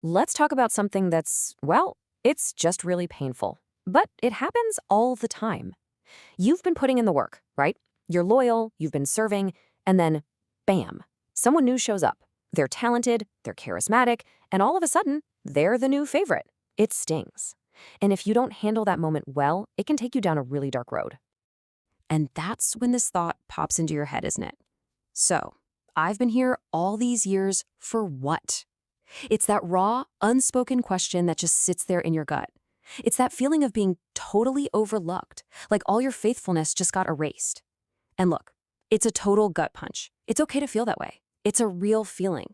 Let's talk about something that's, well, it's just really painful. But it happens all the time. You've been putting in the work, right? You're loyal, you've been serving, and then, bam, someone new shows up. They're talented, they're charismatic, and all of a sudden, they're the new favorite. It stings. And if you don't handle that moment well, it can take you down a really dark road. And that's when this thought pops into your head, isn't it? So, I've been here all these years for what? It's that raw, unspoken question that just sits there in your gut. It's that feeling of being totally overlooked, like all your faithfulness just got erased. And look, it's a total gut punch. It's okay to feel that way. It's a real feeling.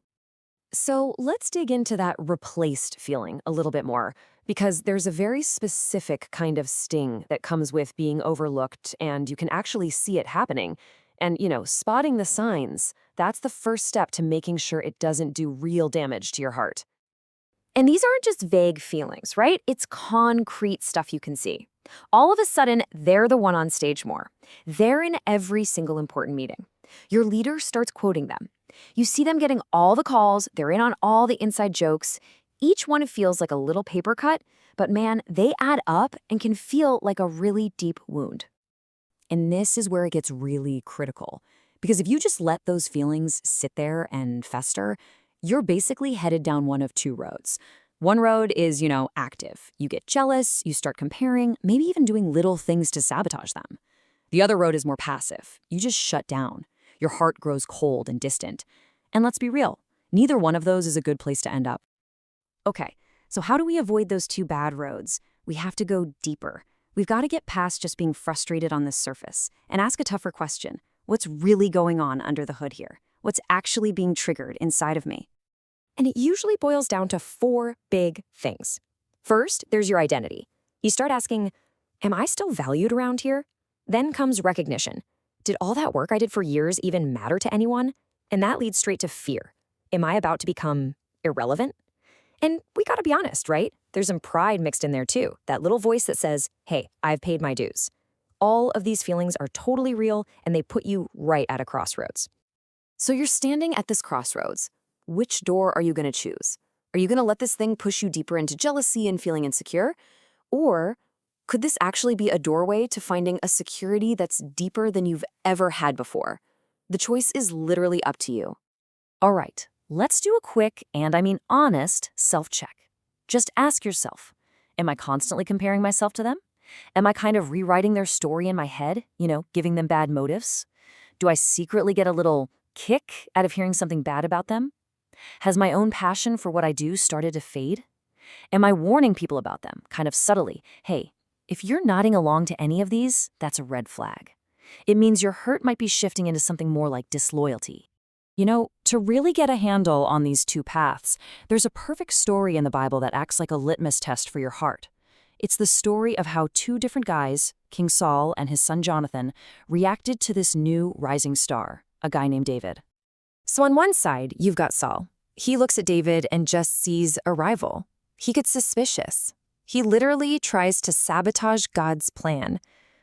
So let's dig into that replaced feeling a little bit more, because there's a very specific kind of sting that comes with being overlooked, and you can actually see it happening. And, spotting the signs, that's the first step to making sure it doesn't do real damage to your heart. And these aren't just vague feelings, right? It's concrete stuff you can see. All of a sudden, they're the one on stage more. They're in every single important meeting. Your leader starts quoting them. You see them getting all the calls, they're in on all the inside jokes. Each one feels like a little paper cut, but man, they add up and can feel like a really deep wound. And this is where it gets really critical. Because if you just let those feelings sit there and fester, you're basically headed down one of two roads. One road is, active. You get jealous, you start comparing, maybe even doing little things to sabotage them. The other road is more passive. You just shut down. Your heart grows cold and distant. And let's be real, neither one of those is a good place to end up. Okay, so how do we avoid those two bad roads? We have to go deeper. We've got to get past just being frustrated on the surface and ask a tougher question. What's really going on under the hood here? What's actually being triggered inside of me? And it usually boils down to four big things. First, there's your identity. You start asking, am I still valued around here? Then comes recognition. Did all that work I did for years even matter to anyone? And that leads straight to fear. Am I about to become irrelevant? And we gotta be honest, right? There's some pride mixed in there too. That little voice that says, hey, I've paid my dues. All of these feelings are totally real, and they put you right at a crossroads. So you're standing at this crossroads. Which door are you gonna choose? Are you gonna let this thing push you deeper into jealousy and feeling insecure? Or could this actually be a doorway to finding a security that's deeper than you've ever had before? The choice is literally up to you. All right, let's do a quick, and I mean honest, self-check. Just ask yourself, am I constantly comparing myself to them? Am I kind of rewriting their story in my head, giving them bad motives? Do I secretly get a little kick out of hearing something bad about them? Has my own passion for what I do started to fade? Am I warning people about them, kind of subtly? Hey, if you're nodding along to any of these, that's a red flag. It means your hurt might be shifting into something more like disloyalty. To really get a handle on these two paths, there's a perfect story in the Bible that acts like a litmus test for your heart. It's the story of how two different guys, King Saul and his son Jonathan, reacted to this new rising star, a guy named David. So on one side, you've got Saul. He looks at David and just sees a rival. He gets suspicious. He literally tries to sabotage God's plan.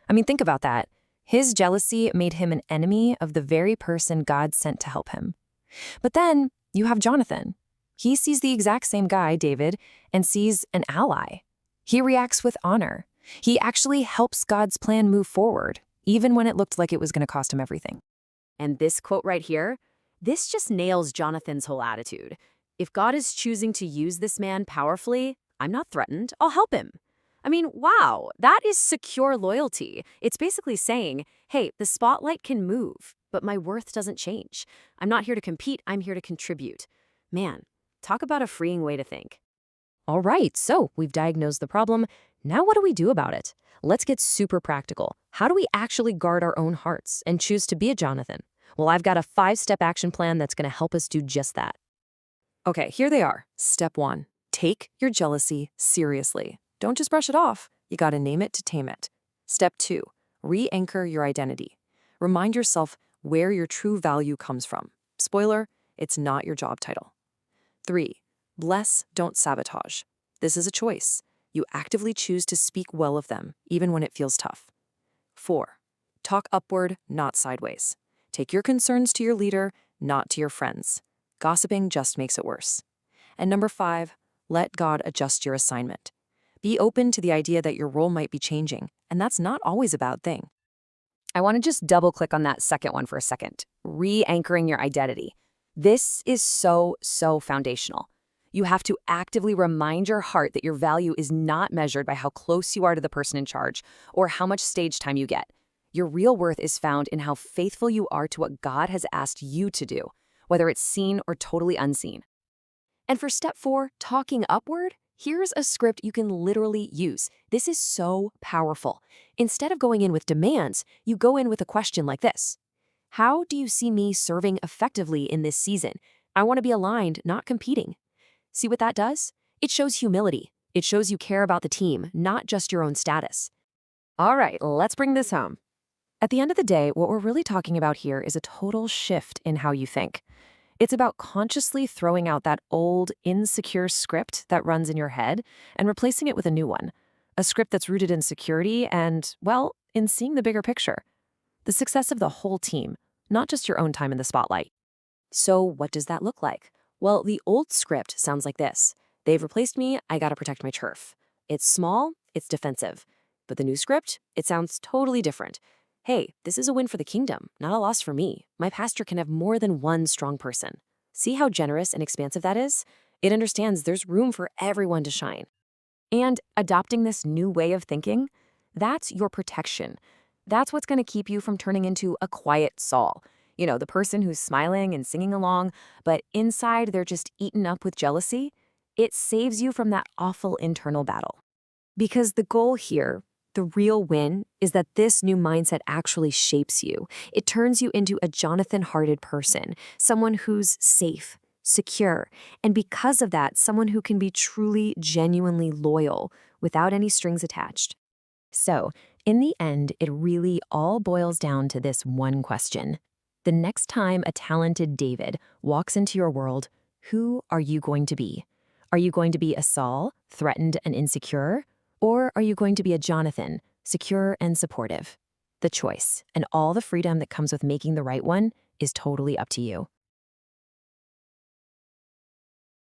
I mean, think about that. His jealousy made him an enemy of the very person God sent to help him. But then you have Jonathan. He sees the exact same guy, David, and sees an ally. He reacts with honor. He actually helps God's plan move forward, even when it looked like it was going to cost him everything. And this quote right here, this just nails Jonathan's whole attitude. If God is choosing to use this man powerfully, I'm not threatened, I'll help him. I mean, wow, that is secure loyalty. It's basically saying, hey, the spotlight can move, but my worth doesn't change. I'm not here to compete, I'm here to contribute. Man, talk about a freeing way to think. All right, so we've diagnosed the problem. Now what do we do about it? Let's get super practical. How do we actually guard our own hearts and choose to be a Jonathan? Well, I've got a 5-step action plan that's going to help us do just that. Okay, here they are. Step 1, take your jealousy seriously. Don't just brush it off. You got to name it to tame it. Step 2, re-anchor your identity. Remind yourself where your true value comes from. Spoiler, it's not your job title. 3, bless, don't sabotage. This is a choice. You actively choose to speak well of them, even when it feels tough. 4, talk upward, not sideways. Take your concerns to your leader, not to your friends. Gossiping just makes it worse. And number 5, let God adjust your assignment. Be open to the idea that your role might be changing, and that's not always a bad thing. I want to just double click on that second one for a second. Re-anchoring your identity. This is so foundational. You have to actively remind your heart that your value is not measured by how close you are to the person in charge or how much stage time you get. Your real worth is found in how faithful you are to what God has asked you to do, whether it's seen or totally unseen. And for step 4, talking upward, here's a script you can literally use. This is so powerful. Instead of going in with demands, you go in with a question like this. How do you see me serving effectively in this season? I want to be aligned, not competing. See what that does? It shows humility. It shows you care about the team, not just your own status. All right, let's bring this home. At the end of the day, what we're really talking about here is a total shift in how you think. It's about consciously throwing out that old, insecure script that runs in your head and replacing it with a new one. A script that's rooted in security and, well, in seeing the bigger picture. The success of the whole team, not just your own time in the spotlight. So what does that look like? Well, the old script sounds like this. They've replaced me, I gotta protect my turf. It's small, it's defensive. But the new script, it sounds totally different. Hey, this is a win for the kingdom, not a loss for me. My pastor can have more than one strong person. See how generous and expansive that is? It understands there's room for everyone to shine. And adopting this new way of thinking, that's your protection. That's what's going to keep you from turning into a quiet Saul. You know, the person who's smiling and singing along, but inside they're just eaten up with jealousy. It saves you from that awful internal battle. Because the goal here, the real win, is that this new mindset actually shapes you. It turns you into a Jonathan-hearted person, someone who's safe, secure, and because of that, someone who can be truly, genuinely loyal without any strings attached. So, in the end, it really all boils down to this one question. The next time a talented David walks into your world, who are you going to be? Are you going to be a Saul, threatened and insecure? Or are you going to be a Jonathan, secure and supportive? The choice, and all the freedom that comes with making the right one, is totally up to you.